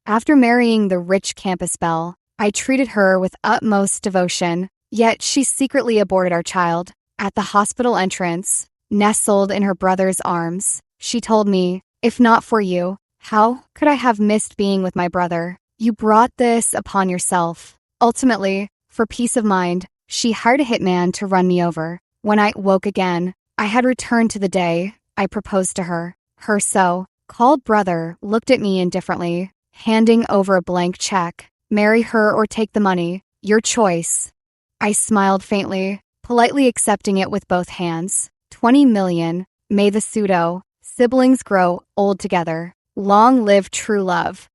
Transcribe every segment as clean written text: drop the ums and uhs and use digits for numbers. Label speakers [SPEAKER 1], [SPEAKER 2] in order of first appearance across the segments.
[SPEAKER 1] After marrying the rich campus belle, I treated her with utmost devotion, yet she secretly aborted our child. At the hospital entrance, nestled in her brother's arms, she told me, "If not for you, how could I have missed being with my brother? You brought this upon yourself." Ultimately, for peace of mind, she hired a hitman to run me over. When I woke again, I had returned to the day I proposed to her. Her so-called brother looked at me indifferently, handing over a blank check. "Marry her or take the money. Your choice." I smiled faintly, politely accepting it with both hands. 20 million. May the pseudo-siblings grow old together. Long live true love.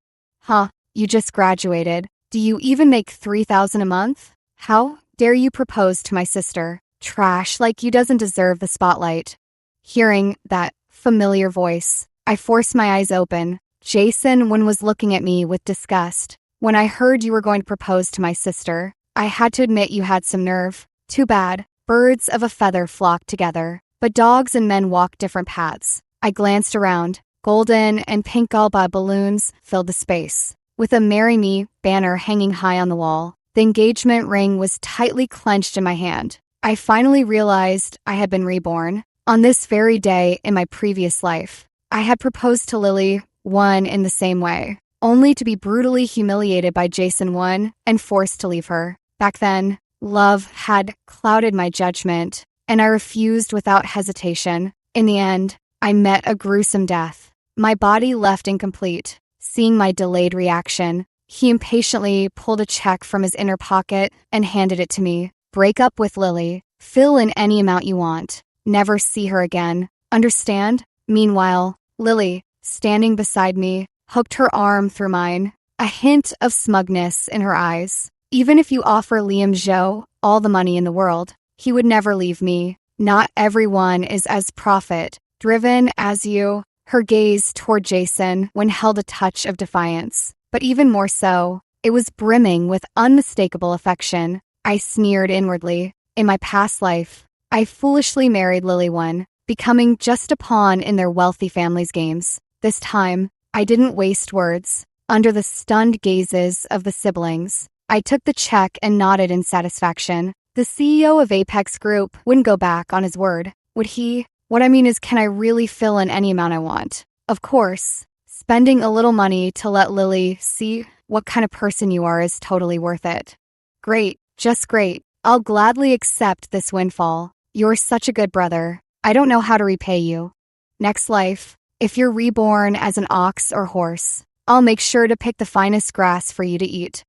[SPEAKER 1] Huh, you just graduated. Do you even make $3,000 a month? How dare you propose to my sister? Trash like you doesn't deserve the spotlight. Hearing that familiar voice, I forced my eyes open. Jason was looking at me with disgust. "When I heard you were going to propose to my sister, I had to admit you had some nerve. Too bad. Birds of a feather flock together, but dogs and men walk different paths." I glanced around. Golden and pink Alba balloons filled the space, with a "Marry Me" banner hanging high on the wall. The engagement ring was tightly clenched in my hand. I finally realized I had been reborn. On this very day in my previous life, I had proposed to Lily, one in the same way, only to be brutally humiliated by Jason one and forced to leave her. Back then, love had clouded my judgment, and I refused without hesitation. In the end, I met a gruesome death. My body left incomplete. Seeing my delayed reaction, he impatiently pulled a check from his inner pocket and handed it to me. "Break up with Lily. Fill in any amount you want. Never see her again. Understand?" Meanwhile, Lily, standing beside me, hooked her arm through mine, a hint of smugness in her eyes. "Even if you offer Liam Zhou all the money in the world, he would never leave me. Not everyone is as profit-driven as you." Her gaze toward Jason held a touch of defiance, but even more so, it was brimming with unmistakable affection. I sneered inwardly. In my past life, I foolishly married Lily One, becoming just a pawn in their wealthy family's games. This time, I didn't waste words. Under the stunned gazes of the siblings, I took the check and nodded in satisfaction. The CEO of Apex Group wouldn't go back on his word, would he? What I mean is, can I really fill in any amount I want? Of course, spending a little money to let Lily see what kind of person you are is totally worth it. Great, just great. I'll gladly accept this windfall. You're such a good brother. I don't know how to repay you. Next life, if you're reborn as an ox or horse, I'll make sure to pick the finest grass for you to eat.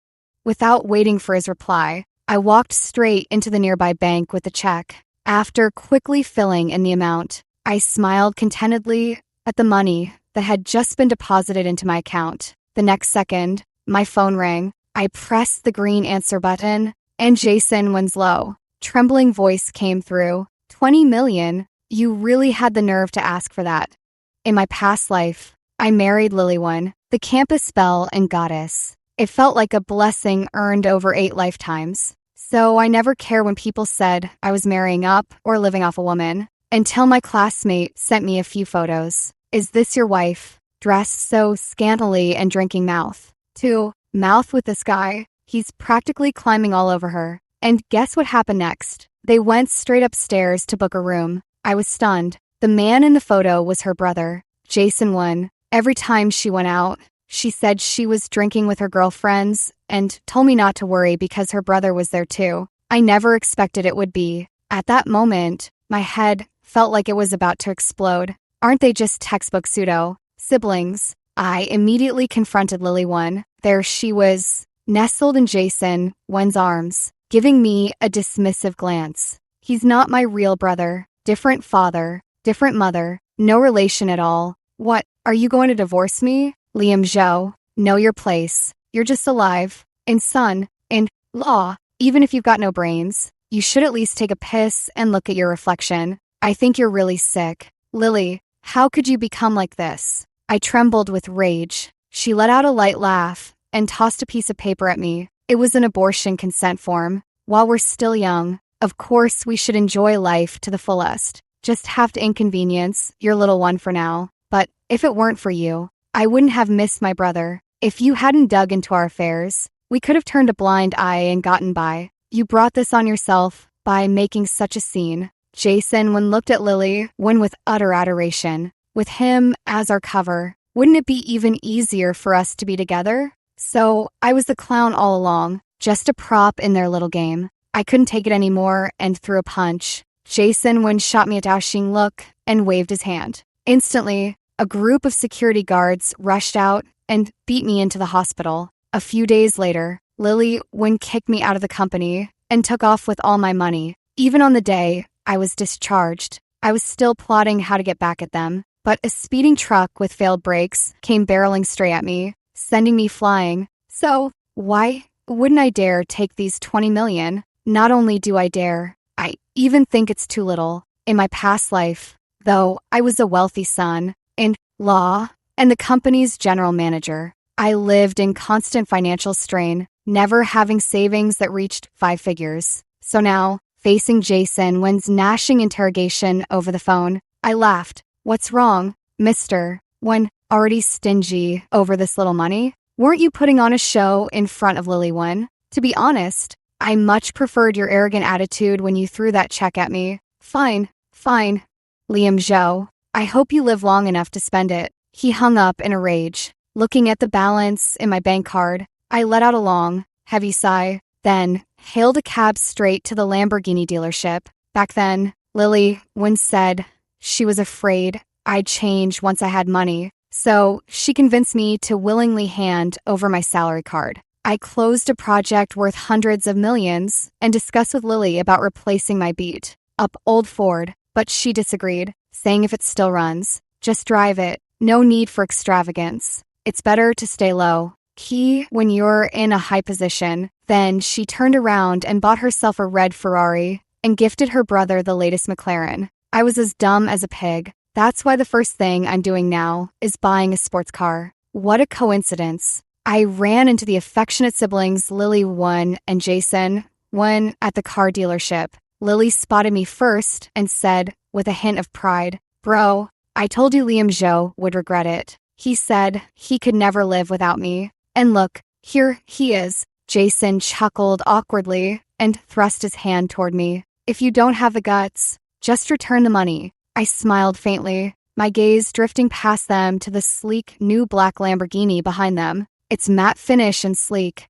[SPEAKER 1] Without waiting for his reply, I walked straight into the nearby bank with the check. After quickly filling in the amount, I smiled contentedly at the money that had just been deposited into my account. The next second, my phone rang. I pressed the green answer button, and Jason Winslow's trembling voice came through. 20 million? You really had the nerve to ask for that. In my past life, I married Lily One, the campus belle and goddess. It felt like a blessing earned over 8 lifetimes. So I never cared when people said I was marrying up or living off a woman, until my classmate sent me a few photos. "Is this your wife? Dressed so scantily and drinking mouth." To mouth with this guy, he's practically climbing all over her. And guess what happened next? They went straight upstairs to book a room. I was stunned. The man in the photo was her brother, Jason One. Every time she went out, she said she was drinking with her girlfriends and told me not to worry because her brother was there too. I never expected it would be. At that moment, my head felt like it was about to explode. Aren't they just textbook pseudo-siblings? I immediately confronted Lily One. There she was, nestled in Jason One's arms, giving me a dismissive glance. He's not my real brother. Different father, different mother, no relation at all. What, are you going to divorce me? Liam Zhou, know your place. You're just alive. And son, in law, even if you've got no brains, you should at least take a piss and look at your reflection. I think you're really sick. Lily, how could you become like this? I trembled with rage. She let out a light laugh and tossed a piece of paper at me. It was an abortion consent form. While we're still young, of course we should enjoy life to the fullest. Just have to inconvenience your little one for now. But if it weren't for you, I wouldn't have missed my brother. If you hadn't dug into our affairs, we could have turned a blind eye and gotten by. You brought this on yourself by making such a scene. Jason looked at Lily with utter adoration. With him as our cover, wouldn't it be even easier for us to be together? So I was the clown all along, just a prop in their little game. I couldn't take it anymore and threw a punch. Jason shot me a dashing look and waved his hand. Instantly, a group of security guards rushed out and beat me into the hospital. A few days later, Lily kicked me out of the company and took off with all my money. Even on the day I was discharged, I was still plotting how to get back at them. But a speeding truck with failed brakes came barreling straight at me, sending me flying. So, why wouldn't I dare take these 20 million? Not only do I dare, I even think it's too little. In my past life, though, I was a wealthy son, in law, and the company's general manager. I lived in constant financial strain, never having savings that reached 5 figures. So now, facing Jason's gnashing interrogation over the phone, I laughed. What's wrong, mister? When already stingy over this little money? Weren't you putting on a show in front of Lily One? To be honest, I much preferred your arrogant attitude when you threw that check at me. Fine. Liam Zhou, I hope you live long enough to spend it. He hung up in a rage. Looking at the balance in my bank card, I let out a long, heavy sigh, then hailed a cab straight to the Lamborghini dealership. Back then, Lily once said she was afraid I'd change once I had money, so she convinced me to willingly hand over my salary card. I closed a project worth hundreds of millions and discussed with Lily about replacing my beat up old Ford, but she disagreed, saying if it still runs, just drive it. No need for extravagance. It's better to stay low. Key when you're in a high position. Then she turned around and bought herself a red Ferrari and gifted her brother the latest McLaren. I was as dumb as a pig. That's why the first thing I'm doing now is buying a sports car. What a coincidence. I ran into the affectionate siblings Lily One and Jason One at the car dealership. Lily spotted me first and said, with a hint of pride, "Bro, I told you Liam Zhou would regret it. He said he could never live without me. And look, here he is." Jason chuckled awkwardly and thrust his hand toward me. "If you don't have the guts, just return the money." I smiled faintly, my gaze drifting past them to the sleek new black Lamborghini behind them. Its matte finish and sleek.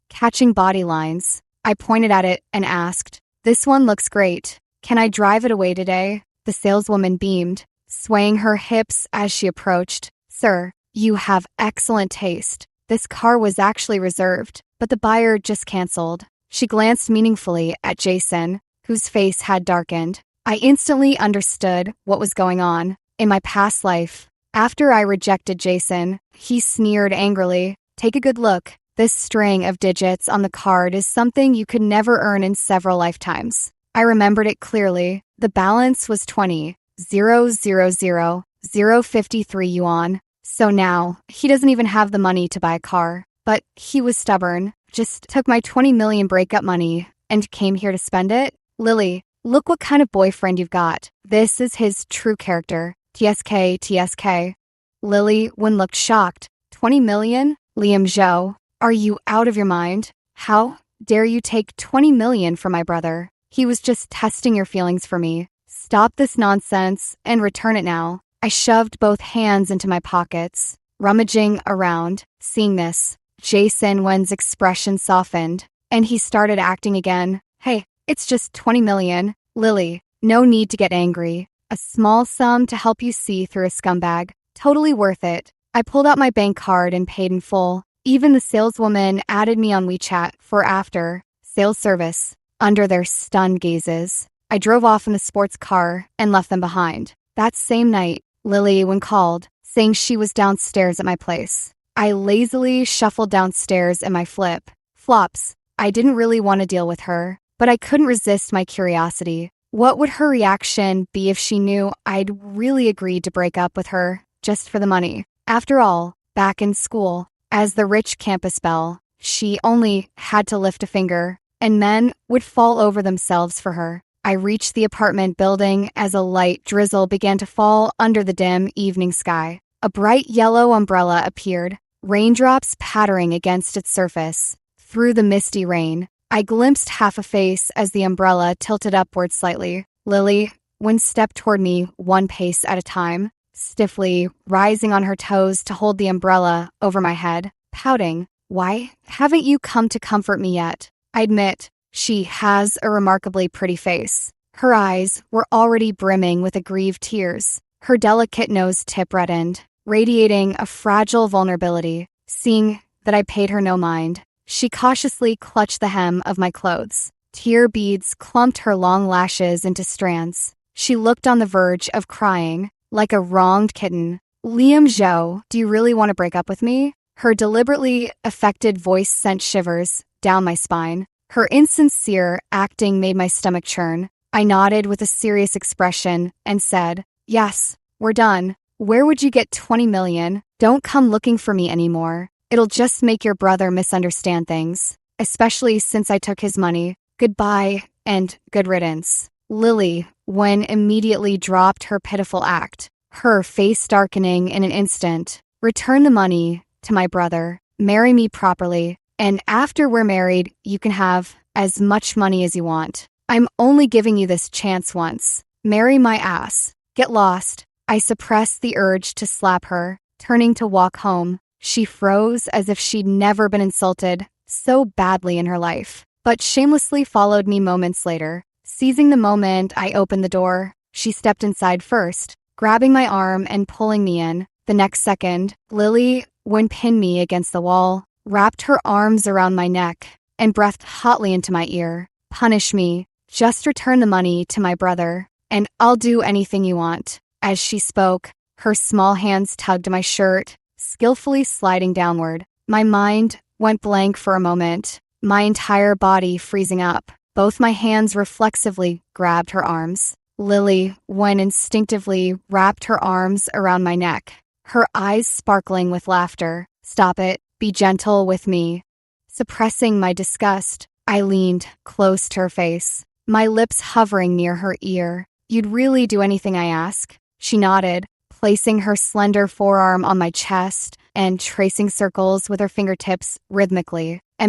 [SPEAKER 1] Catching body lines. I pointed at it and asked, "This one looks great. Can I drive it away today?" The saleswoman beamed, swaying her hips as she approached. "Sir, you have excellent taste. This car was actually reserved, but the buyer just canceled." She glanced meaningfully at Jason, whose face had darkened. I instantly understood what was going on. In my past life, after I rejected Jason, he sneered angrily. "Take a good look. This string of digits on the card is something you could never earn in several lifetimes." I remembered it clearly. The balance was 20,000,053 yuan. So now, he doesn't even have the money to buy a car. But he was stubborn, just took my 20 million breakup money and came here to spend it. "Lily, look what kind of boyfriend you've got. This is his true character. TSK. Lily looked shocked. 20 million? Liam Zhou, are you out of your mind? How dare you take 20 million from my brother? He was just testing your feelings for me. Stop this nonsense and return it now." I shoved both hands into my pockets, rummaging around. Seeing this, Jason Wen's expression softened, and he started acting again. "Hey, it's just 20 million. Lily, no need to get angry. A small sum to help you see through a scumbag. Totally worth it." I pulled out my bank card and paid in full. Even the saleswoman added me on WeChat for after sales service. Under their stunned gazes, I drove off in the sports car and left them behind. That same night, Lily called, saying she was downstairs at my place. I lazily shuffled downstairs in my flip-flops. I didn't really want to deal with her, but I couldn't resist my curiosity. What would her reaction be if she knew I'd really agreed to break up with her just for the money? After all, back in school, as the rich campus belle, she only had to lift a finger, and men would fall over themselves for her. I reached the apartment building as a light drizzle began to fall under the dim evening sky. A bright yellow umbrella appeared, raindrops pattering against its surface. Through the misty rain, I glimpsed half a face as the umbrella tilted upward slightly. Lily, Wynn stepped toward me one pace at a time, stiffly rising on her toes to hold the umbrella over my head, pouting. Why haven't you come to comfort me yet? I admit, she has a remarkably pretty face. Her eyes were already brimming with aggrieved tears. Her delicate nose tip reddened, radiating a fragile vulnerability. Seeing that I paid her no mind, she cautiously clutched the hem of my clothes. Tear beads clumped her long lashes into strands. She looked on the verge of crying, like a wronged kitten. Liam Zhou, do you really want to break up with me? Her deliberately affected voice sent shivers down my spine. Her insincere acting made my stomach churn. I nodded with a serious expression and said, yes, we're done. Where would you get 20 million? Don't come looking for me anymore. It'll just make your brother misunderstand things, especially since I took his money. Goodbye and good riddance. Lily, Wynn immediately dropped her pitiful act, her face darkening in an instant. Return the money to my brother, marry me properly, and after we're married, you can have as much money as you want. I'm only giving you this chance once. Marry my ass. Get lost. I suppressed the urge to slap her, turning to walk home. She froze as if she'd never been insulted so badly in her life, but shamelessly followed me moments later. Seizing the moment I opened the door, she stepped inside first, grabbing my arm and pulling me in. The next second, Lily, Wynn pinned me against the wall, wrapped her arms around my neck, and breathed hotly into my ear. Punish me. Just return the money to my brother, and I'll do anything you want. As she spoke, her small hands tugged my shirt, skillfully sliding downward. My mind went blank for a moment, my entire body freezing up. Both my hands reflexively grabbed her arms. Lily, Wynn instinctively wrapped her arms around my neck, her eyes sparkling with laughter. Stop it. Be gentle with me. Suppressing my disgust, I leaned close to her face, my lips hovering near her ear. You'd really do anything I ask? She nodded, placing her slender forearm on my chest and tracing circles with her fingertips rhythmically. I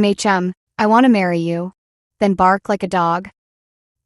[SPEAKER 1] want to marry you. Then bark like a dog.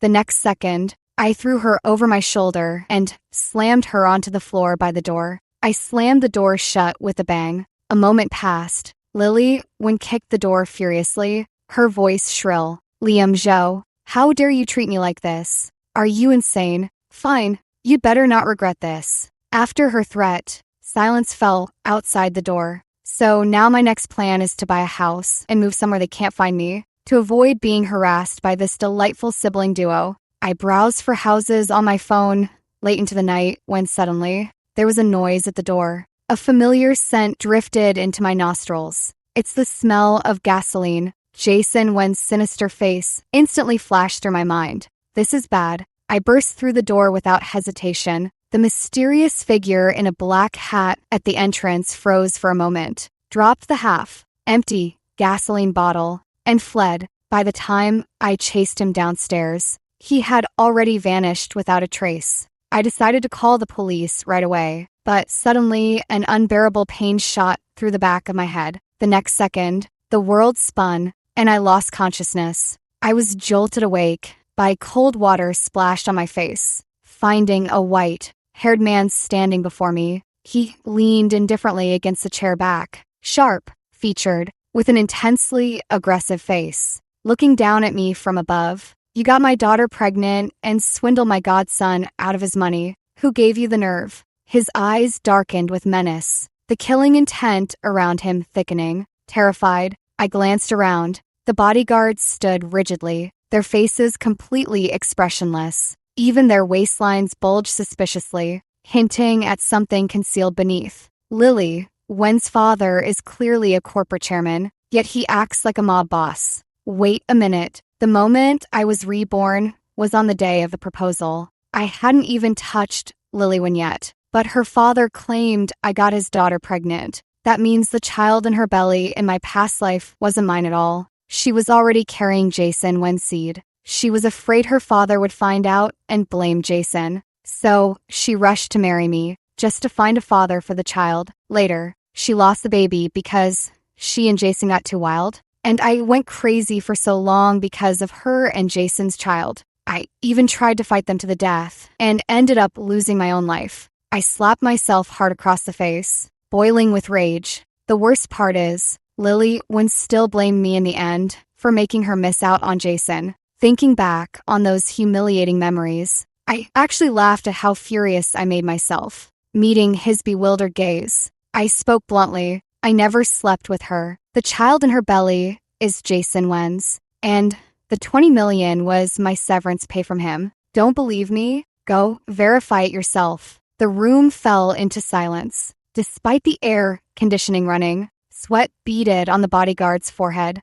[SPEAKER 1] The next second, I threw her over my shoulder and slammed her onto the floor by the door. I slammed the door shut with a bang. A moment passed. Lily, Wynn kicked the door furiously, her voice shrill. Liam Zhou, how dare you treat me like this? Are you insane? Fine, you'd better not regret this. After her threat, silence fell outside the door. So now my next plan is to buy a house and move somewhere they can't find me. To avoid being harassed by this delightful sibling duo, I browsed for houses on my phone late into the night when suddenly there was a noise at the door. A familiar scent drifted into my nostrils. It's the smell of gasoline. Jason Wen's sinister face instantly flashed through my mind. This is bad. I burst through the door without hesitation. The mysterious figure in a black hat at the entrance froze for a moment, dropped the half-empty gasoline bottle, and fled. By the time I chased him downstairs, he had already vanished without a trace. I decided to call the police right away, but suddenly an unbearable pain shot through the back of my head. The next second, the world spun, and I lost consciousness. I was jolted awake by cold water splashed on my face, finding a white-haired man standing before me. He leaned indifferently against the chair back, sharp-featured, with an intensely aggressive face, looking down at me from above. You got my daughter pregnant and swindled my godson out of his money. Who gave you the nerve? His eyes darkened with menace, the killing intent around him thickening. Terrified, I glanced around. The bodyguards stood rigidly, their faces completely expressionless. Even their waistlines bulged suspiciously, hinting at something concealed beneath. Lily, Wen's father, is clearly a corporate chairman, yet he acts like a mob boss. Wait a minute. The moment I was reborn was on the day of the proposal. I hadn't even touched Lily Wen yet, but her father claimed I got his daughter pregnant. That means the child in her belly in my past life wasn't mine at all. She was already carrying Jason Wen's seed. She was afraid her father would find out and blame Jason. So she rushed to marry me, just to find a father for the child. Later, She lost the baby because she and Jason got too wild. And I went crazy for so long because of her and Jason's child. I even tried to fight them to the death and ended up losing my own life. I slapped myself hard across the face, boiling with rage. The worst part is, Lily would still blame me in the end for making her miss out on Jason. Thinking back on those humiliating memories, I actually laughed at how furious I made myself. Meeting his bewildered gaze, I spoke bluntly. I never slept with her. The child in her belly is Jason Wen's, and the $20 million was my severance pay from him. Don't believe me? Go verify it yourself. The room fell into silence. Despite the air conditioning running, sweat beaded on the bodyguard's forehead.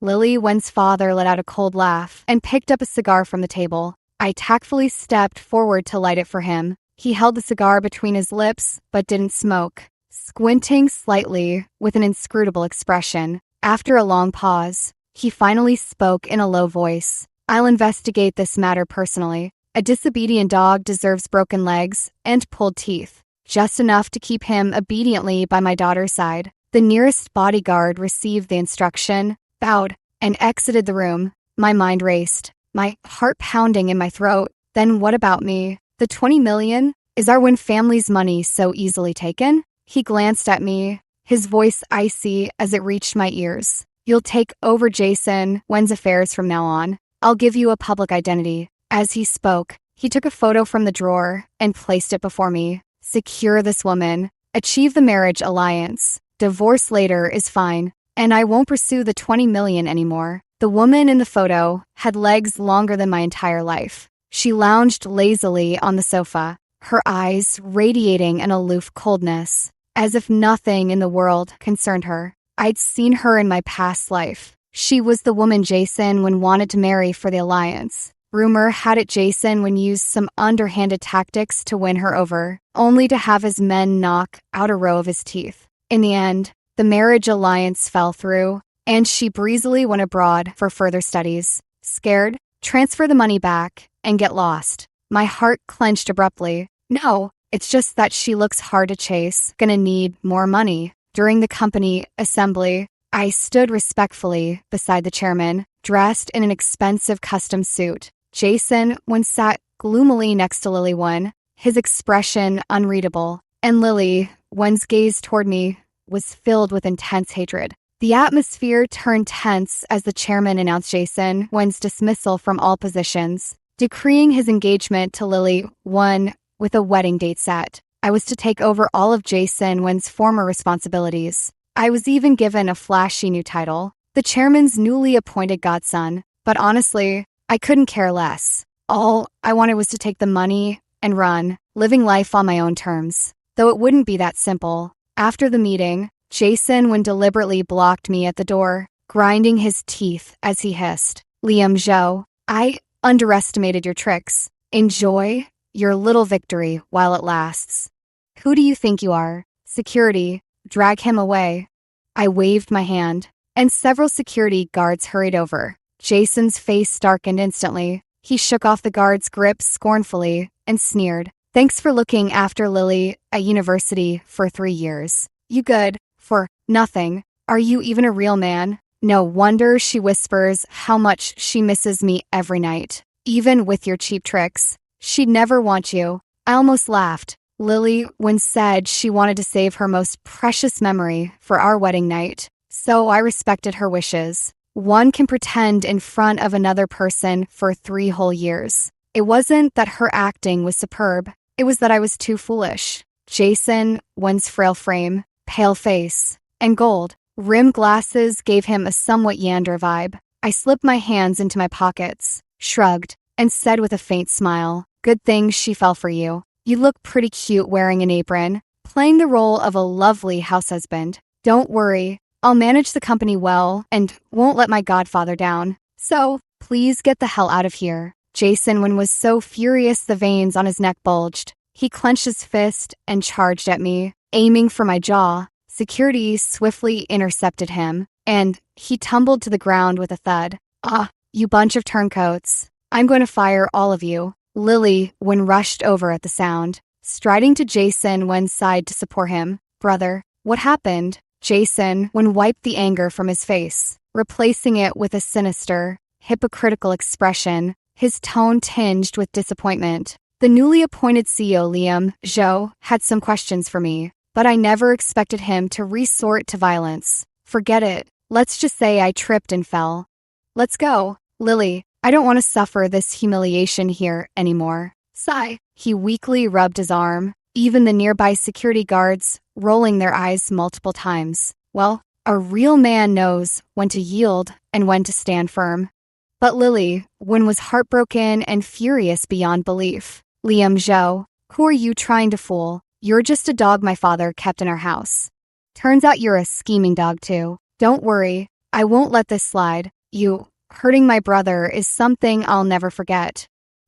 [SPEAKER 1] Lily Wen's father let out a cold laugh and picked up a cigar from the table. I tactfully stepped forward to light it for him. He held the cigar between his lips, but didn't smoke, squinting slightly with an inscrutable expression. After a long pause, he finally spoke in a low voice. I'll investigate this matter personally. A disobedient dog deserves broken legs and pulled teeth, just enough to keep him obediently by my daughter's side. The nearest bodyguard received the instruction, bowed, and exited the room. My mind raced, my heart pounding in my throat. Then what about me? The $20 million? Is our Wen family's money so easily taken? He glanced at me, his voice icy as it reached my ears. You'll take over Jason Wen's affairs from now on. I'll give you a public identity. As he spoke, he took a photo from the drawer and placed it before me. Secure this woman. Achieve the marriage alliance. Divorce later is fine, and I won't pursue the $20 million anymore. The woman in the photo had legs longer than my entire life. She lounged lazily on the sofa, her eyes radiating an aloof coldness, as if nothing in the world concerned her. I'd seen her in my past life. She was the woman Jason Wen wanted to marry for the alliance. Rumor had it Jason Wen used some underhanded tactics to win her over, only to have his men knock out a row of his teeth. In the end, the marriage alliance fell through, and she breezily went abroad for further studies. Scared, transfer the money back and get lost. My heart clenched abruptly. No, it's just that she looks hard to chase, gonna need more money. During the company assembly, I stood respectfully beside the chairman, dressed in an expensive custom suit. Jason Wen sat gloomily next to Lily Wen, his expression unreadable, and Lily Wen's gaze toward me was filled with intense hatred. The atmosphere turned tense as the chairman announced Jason Wen's dismissal from all positions, decreeing his engagement to Lily Wen with a wedding date set. I was to take over all of Jason Wen's former responsibilities. I was even given a flashy new title, the chairman's newly appointed godson. But honestly, I couldn't care less. All I wanted was to take the money and run, living life on my own terms. Though it wouldn't be that simple. After the meeting, Jason Wen deliberately blocked me at the door, grinding his teeth as he hissed, Liam Zhou, I underestimated your tricks. Enjoy your little victory while it lasts. Who do you think you are? Security, drag him away. I waved my hand, and several security guards hurried over. Jason's face darkened instantly. He shook off the guard's grip scornfully and sneered. Thanks for looking after Lily at university for 3 years. You good for nothing. Are you even a real man? No wonder she whispers how much she misses me every night. Even with your cheap tricks, she'd never want you. I almost laughed. Lily Wen said she wanted to save her most precious memory for our wedding night, so I respected her wishes. One can pretend in front of another person for 3 whole years. It wasn't that her acting was superb. It was that I was too foolish. Jason Wen's frail frame, pale face, and gold-rimmed glasses gave him a somewhat yander vibe. I slipped my hands into my pockets, shrugged, and said with a faint smile, good thing she fell for you. You look pretty cute wearing an apron, playing the role of a lovely house husband. Don't worry, I'll manage the company well and won't let my godfather down. So, please get the hell out of here. Jason Wen was so furious the veins on his neck bulged. He clenched his fist and charged at me, aiming for my jaw. Security swiftly intercepted him, and he tumbled to the ground with a thud. Ah, you bunch of turncoats. I'm going to fire all of you. Lily Wen rushed over at the sound, striding to Jason Wen's side to support him. Brother, What happened? Jason wiped the anger from his face, replacing it with a sinister, hypocritical expression, his tone tinged with disappointment. The newly appointed CEO, Liam Zhou, had some questions for me, but I never expected him to resort to violence. Forget it. Let's just say I tripped and fell. Let's go. Lily, I don't want to suffer this humiliation here anymore. Sigh. He weakly rubbed his arm, even the nearby security guards rolling their eyes multiple times. Well, a real man knows when to yield and when to stand firm. But Lily, was heartbroken and furious beyond belief. Liam Zhou, who are you trying to fool? You're just a dog my father kept in our house. Turns out you're a scheming dog too. Don't worry, I won't let this slide. You hurting my brother is something I'll never forget.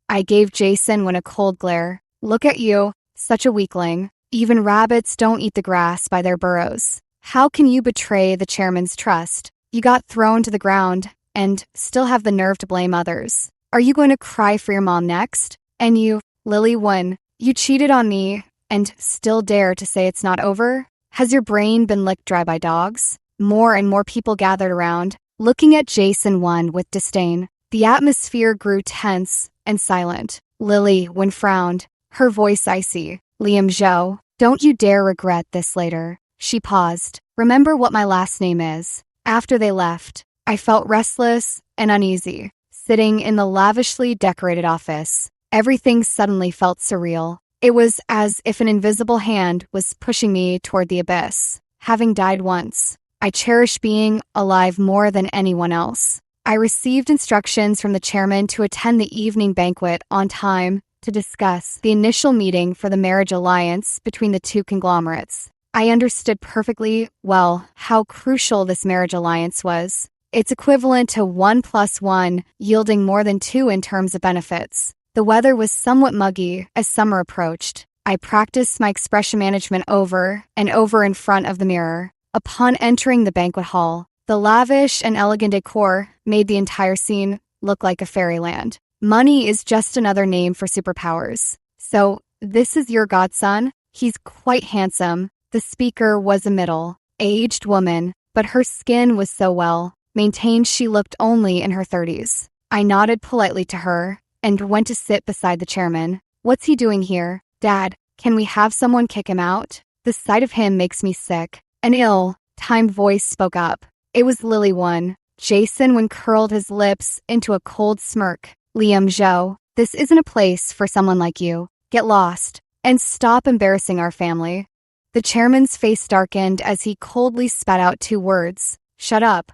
[SPEAKER 1] I gave Jason a cold glare. Look at you, such a weakling. Even rabbits don't eat the grass by their burrows. How can you betray the chairman's trust? You got thrown to the ground and still have the nerve to blame others. Are you going to cry for your mom next? And you, Lily Wen, you cheated on me and still dare to say it's not over? Has your brain been licked dry by dogs? More and more people gathered around, looking at Jason with disdain. The atmosphere grew tense and silent. Lily frowned, her voice icy. Liam Zhou, don't you dare regret this later. She paused. Remember what my last name is. After they left, I felt restless and uneasy. Sitting in the lavishly decorated office, everything suddenly felt surreal. It was as if an invisible hand was pushing me toward the abyss. Having died once, I cherish being alive more than anyone else. I received instructions from the chairman to attend the evening banquet on time to discuss the initial meeting for the marriage alliance between the two conglomerates. I understood perfectly well how crucial this marriage alliance was. It's equivalent to 1 + 1 yielding more than 2 in terms of benefits. The weather was somewhat muggy as summer approached. I practiced my expression management over and over in front of the mirror. Upon entering the banquet hall, the lavish and elegant decor made the entire scene look like a fairyland. Money is just another name for superpowers. So, this is your godson? He's quite handsome. The speaker was a middle-aged woman, but her skin was so well maintained she looked only in her 30s. I nodded politely to her and went to sit beside the chairman. What's he doing here? Dad, can we have someone kick him out? The sight of him makes me sick. An ill-timed voice spoke up. It was Lily Wen. Jason curled his lips into a cold smirk. Liam Zhou, this isn't a place for someone like you. Get lost and stop embarrassing our family. The chairman's face darkened as he coldly spat out 2 words. Shut up.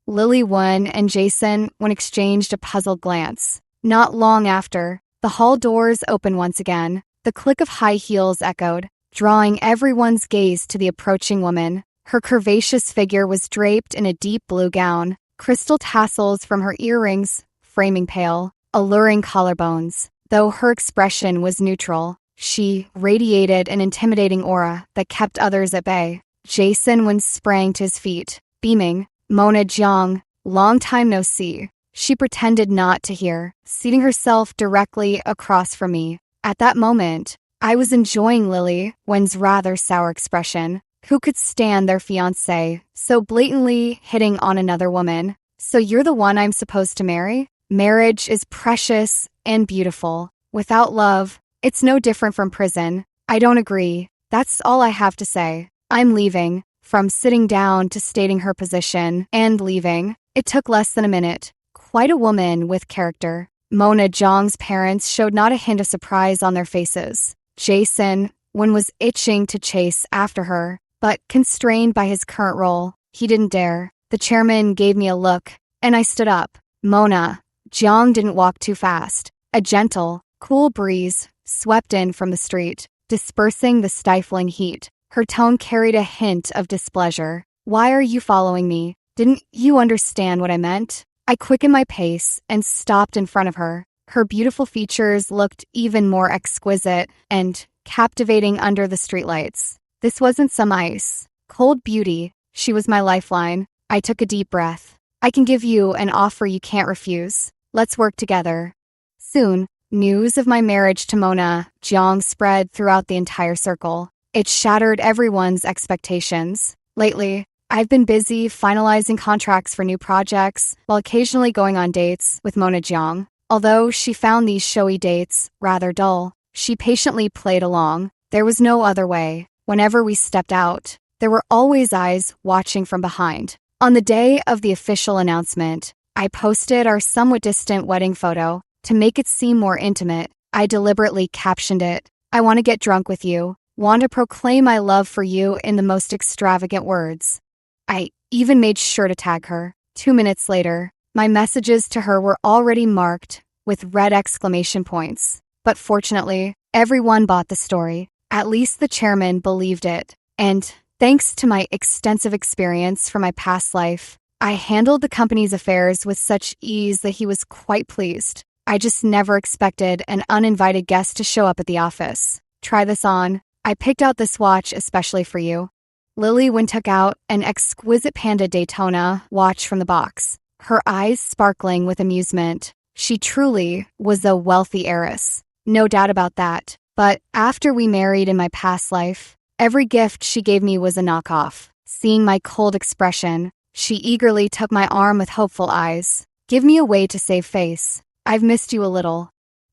[SPEAKER 1] Lily Wen and Jason exchanged a puzzled glance. Not long after, the hall doors opened once again. The click of high heels echoed, drawing everyone's gaze to the approaching woman. Her curvaceous figure was draped in a deep blue gown, crystal tassels from her earrings framing pale, alluring collarbones. Though her expression was neutral, she radiated an intimidating aura that kept others at bay. Jason sprang to his feet, beaming. Mona Jiang, long time no see. She pretended not to hear, seating herself directly across from me. At that moment, I was enjoying Lily Wen's rather sour expression. Who could stand their fiancé so blatantly hitting on another woman? So you're the one I'm supposed to marry? Marriage is precious and beautiful. Without love, it's no different from prison. I don't agree. That's all I have to say. I'm leaving. From sitting down to stating her position and leaving, it took less than a minute. Quite a woman with character. Mona Jiang's parents showed not a hint of surprise on their faces. Jason was itching to chase after her, but constrained by his current role, he didn't dare. The chairman gave me a look, and I stood up. Mona Jiang didn't walk too fast. A gentle, cool breeze swept in from the street, dispersing the stifling heat. Her tone carried a hint of displeasure. Why are you following me? Didn't you understand what I meant? I quickened my pace and stopped in front of her. Her beautiful features looked even more exquisite and captivating under the streetlights. This wasn't some ice cold beauty. She was my lifeline. I took a deep breath. I can give you an offer you can't refuse. Let's work together. Soon, news of my marriage to Mona Jiang spread throughout the entire circle. It shattered everyone's expectations. Lately, I've been busy finalizing contracts for new projects while occasionally going on dates with Mona Jiang. Although she found these showy dates rather dull, she patiently played along. There was no other way. Whenever we stepped out, there were always eyes watching from behind. On the day of the official announcement, I posted our somewhat distant wedding photo. To make it seem more intimate, I deliberately captioned it, "I want to get drunk with you. Want to proclaim my love for you in the most extravagant words." I even made sure to tag her. 2 minutes later, my messages to her were already marked with red exclamation points. But fortunately, everyone bought the story. At least the chairman believed it. And thanks to my extensive experience from my past life, I handled the company's affairs with such ease that he was quite pleased. I just never expected an uninvited guest to show up at the office. "Try this on. I picked out this watch especially for you." Lily Wen took out an exquisite Panda Daytona watch from the box, her eyes sparkling with amusement. She truly was a wealthy heiress. No doubt about that. But after we married in my past life, every gift she gave me was a knockoff. Seeing my cold expression, she eagerly took my arm with hopeful eyes. "Give me a way to save face. I've missed you a little."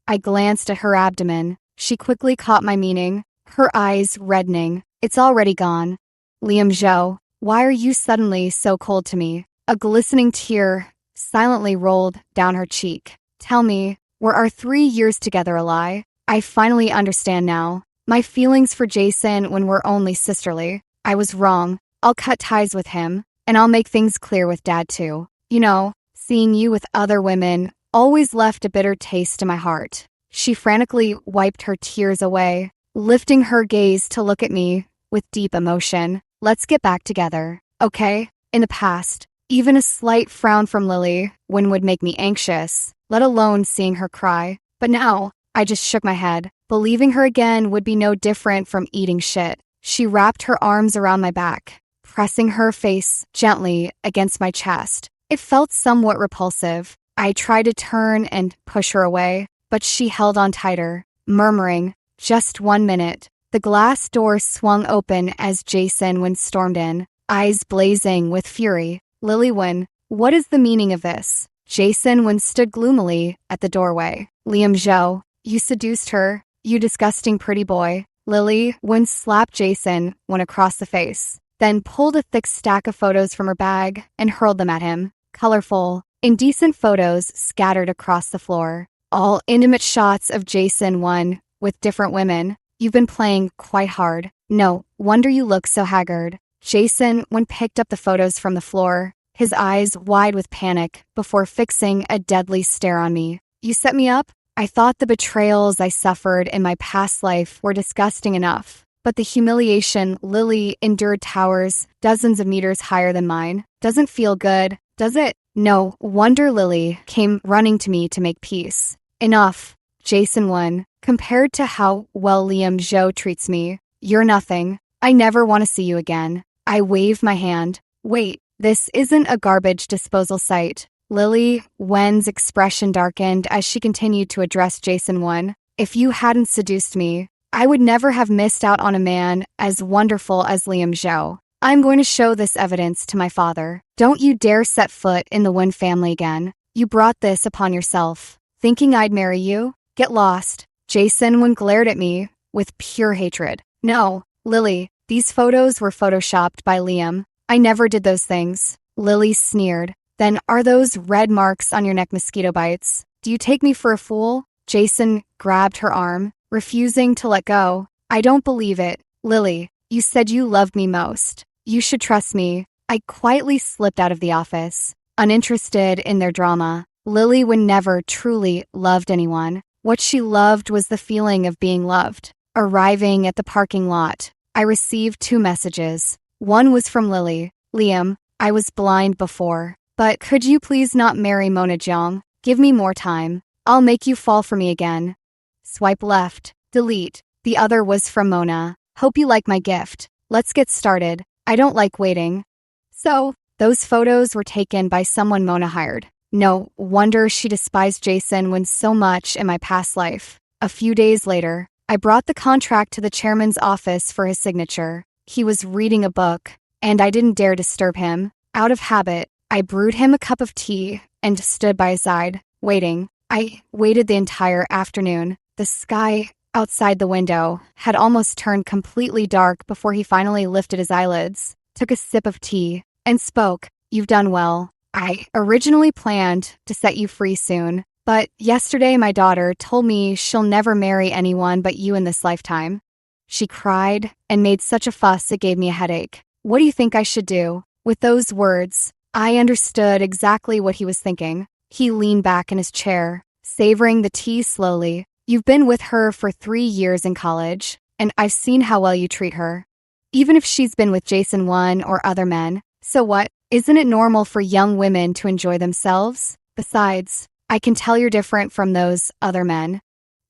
[SPEAKER 1] I glanced at her abdomen. She quickly caught my meaning, her eyes reddening. "It's already gone." "Liam Zhou, why are you suddenly so cold to me?" A glistening tear silently rolled down her cheek. "Tell me, were our 3 years together a lie? I finally understand now. My feelings for Jason when we're only sisterly. I was wrong. I'll cut ties with him, and I'll make things clear with Dad too. You know, seeing you with other women always left a bitter taste in my heart." She frantically wiped her tears away, lifting her gaze to look at me with deep emotion. "Let's get back together, okay?" In the past, even a slight frown from Lily Wen would make me anxious, let alone seeing her cry. But now, I just shook my head. Believing her again would be no different from eating shit. She wrapped her arms around my back, pressing her face gently against my chest. It felt somewhat repulsive. I tried to turn and push her away, but she held on tighter, murmuring, "Just 1 minute." The glass door swung open as Jason Wen stormed in, eyes blazing with fury. "Lily Wen, what is the meaning of this?" Jason Wen stood gloomily at the doorway. "Liam Zhou, you seduced her, you disgusting pretty boy." Lily Wen slapped Jason Wen across the face, then pulled a thick stack of photos from her bag and hurled them at him. Colorful, indecent photos scattered across the floor. All intimate shots of Jason Wen with different women. "You've been playing quite hard. No wonder you look so haggard." Jason Wen picked up the photos from the floor, his eyes wide with panic before fixing a deadly stare on me. "You set me up? I thought the betrayals I suffered in my past life were disgusting enough, but the humiliation Lily endured towers dozens of meters higher than mine. Doesn't feel good, does it?" No wonder Lily came running to me to make peace. "Enough, Jason Wen. Compared to how well Liam Zhou treats me, you're nothing. I never want to see you again." I waved my hand. "Wait, this isn't a garbage disposal site." Lily Wen's expression darkened as she continued to address Jason Wen. "If you hadn't seduced me, I would never have missed out on a man as wonderful as Liam Zhou. I'm going to show this evidence to my father. Don't you dare set foot in the Wen family again. You brought this upon yourself. Thinking I'd marry you? Get lost." Jason Wen glared at me with pure hatred. "No, Lily, these photos were photoshopped by Liam. I never did those things." Lily sneered. "Then are those red marks on your neck mosquito bites? Do you take me for a fool?" Jason grabbed her arm, refusing to let go. "I don't believe it. Lily, you said you loved me most. You should trust me." I quietly slipped out of the office, uninterested in their drama. Lily Wen never truly loved anyone. What she loved was the feeling of being loved. Arriving at the parking lot, I received 2 messages. One was from Lily. "Liam, I was blind before, but could you please not marry Mona Jiang? Give me more time. I'll make you fall for me again." Swipe left. Delete. The other was from Mona. "Hope you like my gift. Let's get started. I don't like waiting." So, those photos were taken by someone Mona hired. No wonder she despised Jason Wen so much in my past life. A few days later, I brought the contract to the chairman's office for his signature. He was reading a book, and I didn't dare disturb him. Out of habit, I brewed him a cup of tea and stood by his side, waiting. I waited the entire afternoon. The sky outside the window had almost turned completely dark before he finally lifted his eyelids, took a sip of tea, and spoke. "You've done well. I originally planned to set you free soon, but yesterday my daughter told me she'll never marry anyone but you in this lifetime." She cried and made such a fuss it gave me a headache. "What do you think I should do?" With those words, I understood exactly what he was thinking. He leaned back in his chair, savoring the tea slowly. "You've been with her for 3 years in college, and I've seen how well you treat her. Even if she's been with Jason one or other men, so what? Isn't it normal for young women to enjoy themselves? Besides, I can tell you're different from those other men.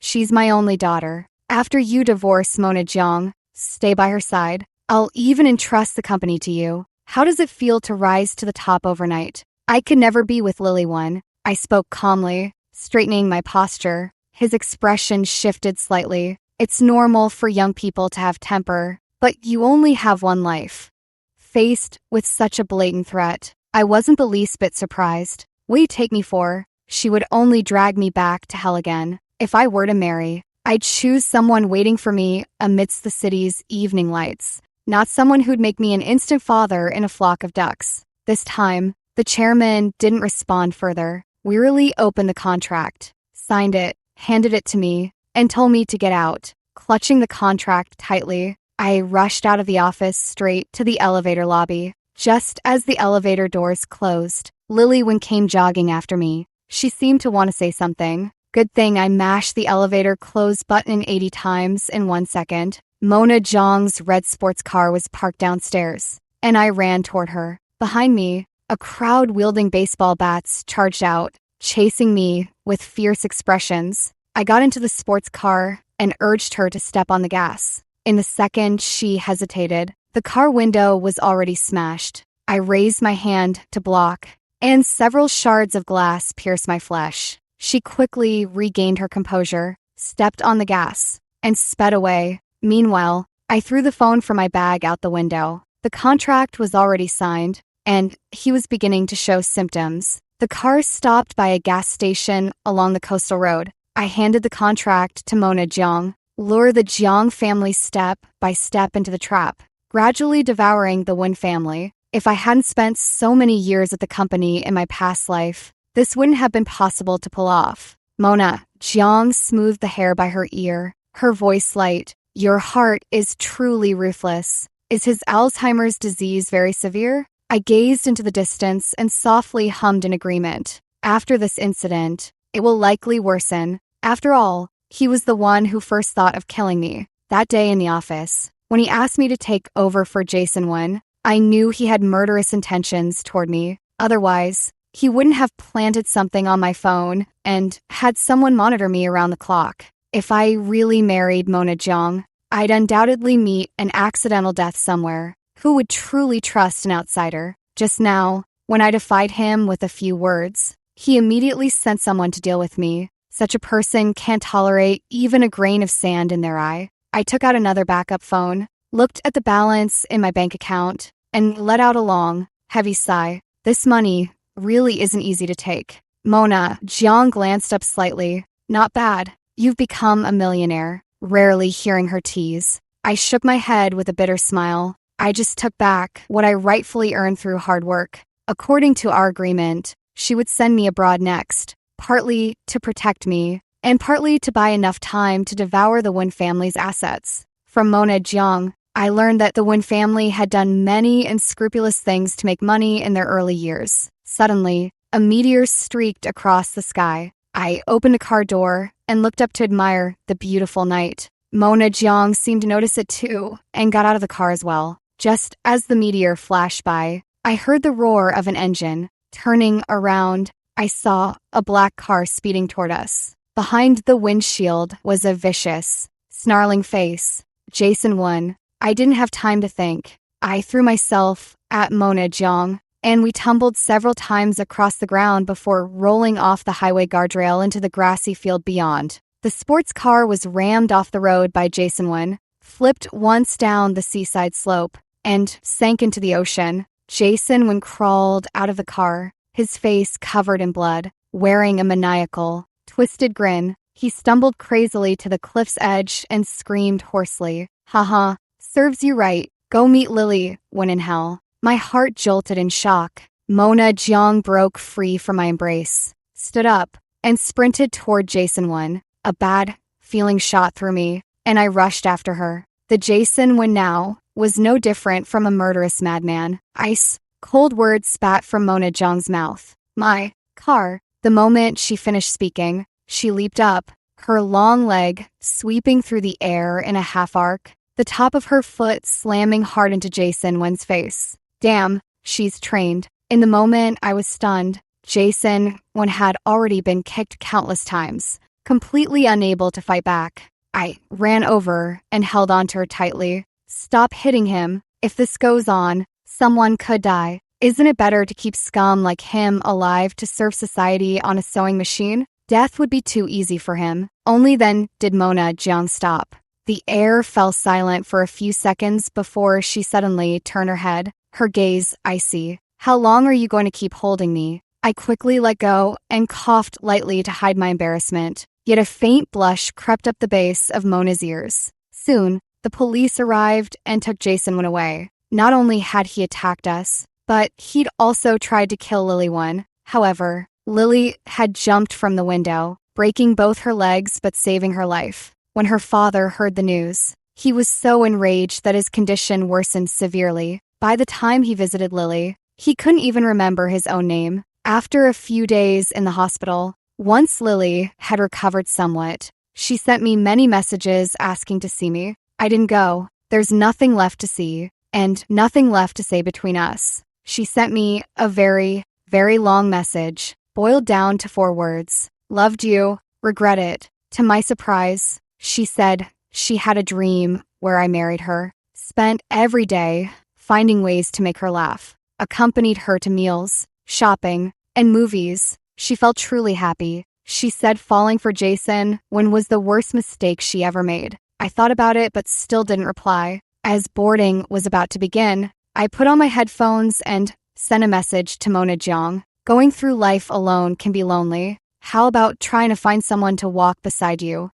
[SPEAKER 1] She's my only daughter. After you divorce Mona Jiang, stay by her side. I'll even entrust the company to you. How does it feel to rise to the top overnight? I could never be with Lily One." I spoke calmly, straightening my posture. His expression shifted slightly. "It's normal for young people to have temper, but you only have one life." Faced with such a blatant threat, I wasn't the least bit surprised. "What do you take me for?" She would only drag me back to hell again. If I were to marry, I'd choose someone waiting for me amidst the city's evening lights, not someone who'd make me an instant father in a flock of ducks. This time, the chairman didn't respond further, wearily opened the contract, signed it, handed it to me, and told me to get out. Clutching the contract tightly, I rushed out of the office straight to the elevator lobby. Just as the elevator doors closed, Lily Wen came jogging after me. She seemed to want to say something. Good thing I mashed the elevator close button 80 times in 1 second. Mona Jiang's red sports car was parked downstairs, and I ran toward her. Behind me, a crowd wielding baseball bats charged out, chasing me with fierce expressions. I got into the sports car and urged her to step on the gas. In the second she hesitated, the car window was already smashed. I raised my hand to block, and several shards of glass pierced my flesh. She quickly regained her composure, stepped on the gas, and sped away. Meanwhile, I threw the phone from my bag out the window. The contract was already signed, and he was beginning to show symptoms. The car stopped by a gas station along the coastal road. I handed the contract to Mona Jiang, lure the Jiang family step by step into the trap, gradually devouring the Wen family. If I hadn't spent so many years at the company in my past life, this wouldn't have been possible to pull off. Mona Jiang smoothed the hair by her ear, her voice light. "Your heart is truly ruthless. Is his Alzheimer's disease very severe?" I gazed into the distance and softly hummed in agreement. "After this incident, it will likely worsen. After all, he was the one who first thought of killing me. That day in the office, when he asked me to take over for Jason Wen, I knew he had murderous intentions toward me. Otherwise, he wouldn't have planted something on my phone and had someone monitor me around the clock. If I really married Mona Jiang, I'd undoubtedly meet an accidental death somewhere. Who would truly trust an outsider? Just now, when I defied him with a few words, he immediately sent someone to deal with me. Such a person can't tolerate even a grain of sand in their eye. I took out another backup phone, looked at the balance in my bank account, and let out a long, heavy sigh. This money really isn't easy to take. Mona Jiang glanced up slightly. "Not bad. You've become a millionaire," rarely hearing her tease. I shook my head with a bitter smile. I just took back what I rightfully earned through hard work. According to our agreement, she would send me abroad next, partly to protect me, and partly to buy enough time to devour the Wen family's assets. From Mona Jiang, I learned that the Wen family had done many unscrupulous things to make money in their early years. Suddenly, a meteor streaked across the sky. I opened a car door and looked up to admire the beautiful night. Mona Jiang seemed to notice it too and got out of the car as well. Just as the meteor flashed by, I heard the roar of an engine. Turning around, I saw a black car speeding toward us. Behind the windshield was a vicious, snarling face. Jason Wen. I didn't have time to think. I threw myself at Mona Jiang, and we tumbled several times across the ground before rolling off the highway guardrail into the grassy field beyond. The sports car was rammed off the road by Jason Wynn, flipped once down the seaside slope, and sank into the ocean. Jason Wynn crawled out of the car, his face covered in blood, wearing a maniacal, twisted grin. He stumbled crazily to the cliff's edge and screamed hoarsely, "Haha, serves you right. Go meet Lily when in hell." My heart jolted in shock. Mona Jiang broke free from my embrace, stood up, and sprinted toward Jason Wynn. A bad feeling shot through me, and I rushed after her. The Jason Wynn now was no different from a murderous madman. Ice, cold words spat from Mona Jiang's mouth. "My car." The moment she finished speaking, she leaped up, her long leg sweeping through the air in a half arc, the top of her foot slamming hard into Jason Wynn's face. Damn, she's trained. In the moment, I was stunned. Jason Wynn had already been kicked countless times, completely unable to fight back. I ran over and held onto her tightly. "Stop hitting him. If this goes on, someone could die. Isn't it better to keep scum like him alive to serve society on a sewing machine? Death would be too easy for him." Only then did Mona Jiang stop. The air fell silent for a few seconds before she suddenly turned her head, her gaze icy. "How long are you going to keep holding me?" I quickly let go and coughed lightly to hide my embarrassment, yet a faint blush crept up the base of Mona's ears. Soon, the police arrived and took Jason Wynn away. Not only had he attacked us, but he'd also tried to kill Lily Wynn. However, Lily had jumped from the window, breaking both her legs but saving her life. When her father heard the news, he was so enraged that his condition worsened severely. By the time he visited Lily, he couldn't even remember his own name. After a few days in the hospital, once Lily had recovered somewhat, she sent me many messages asking to see me. I didn't go. There's nothing left to see, and nothing left to say between us. She sent me a very, very long message, boiled down to 4 words. "Loved you, regret it." To my surprise, she said she had a dream where I married her, spent every day finding ways to make her laugh, accompanied her to meals, shopping, and movies. She felt truly happy. She said falling for Jason Wynn was the worst mistake she ever made. I thought about it but still didn't reply. As boarding was about to begin, I put on my headphones and sent a message to Mona Jiang. "Going through life alone can be lonely. How about trying to find someone to walk beside you?"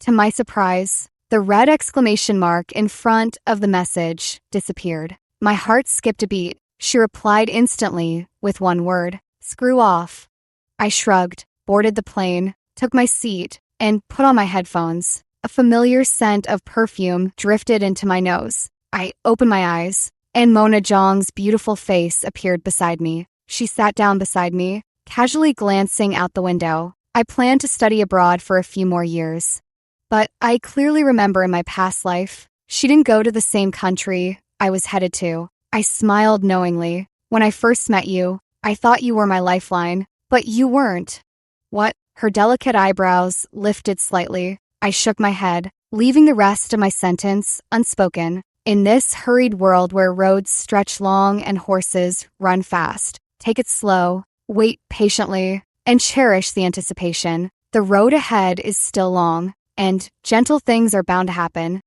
[SPEAKER 1] To my surprise, the red exclamation mark in front of the message disappeared. My heart skipped a beat. She replied instantly with 1 word: "Screw off." I shrugged, boarded the plane, took my seat, and put on my headphones. A familiar scent of perfume drifted into my nose. I opened my eyes, and Mona Jiang's beautiful face appeared beside me. She sat down beside me, casually glancing out the window. I planned to study abroad for a few more years. But I clearly remember in my past life, she didn't go to the same country I was headed to. I smiled knowingly. "When I first met you, I thought you were my lifeline, but you weren't." "What?" Her delicate eyebrows lifted slightly. I shook my head, leaving the rest of my sentence unspoken. In this hurried world where roads stretch long and horses run fast, take it slow, wait patiently, and cherish the anticipation. The road ahead is still long, and gentle things are bound to happen.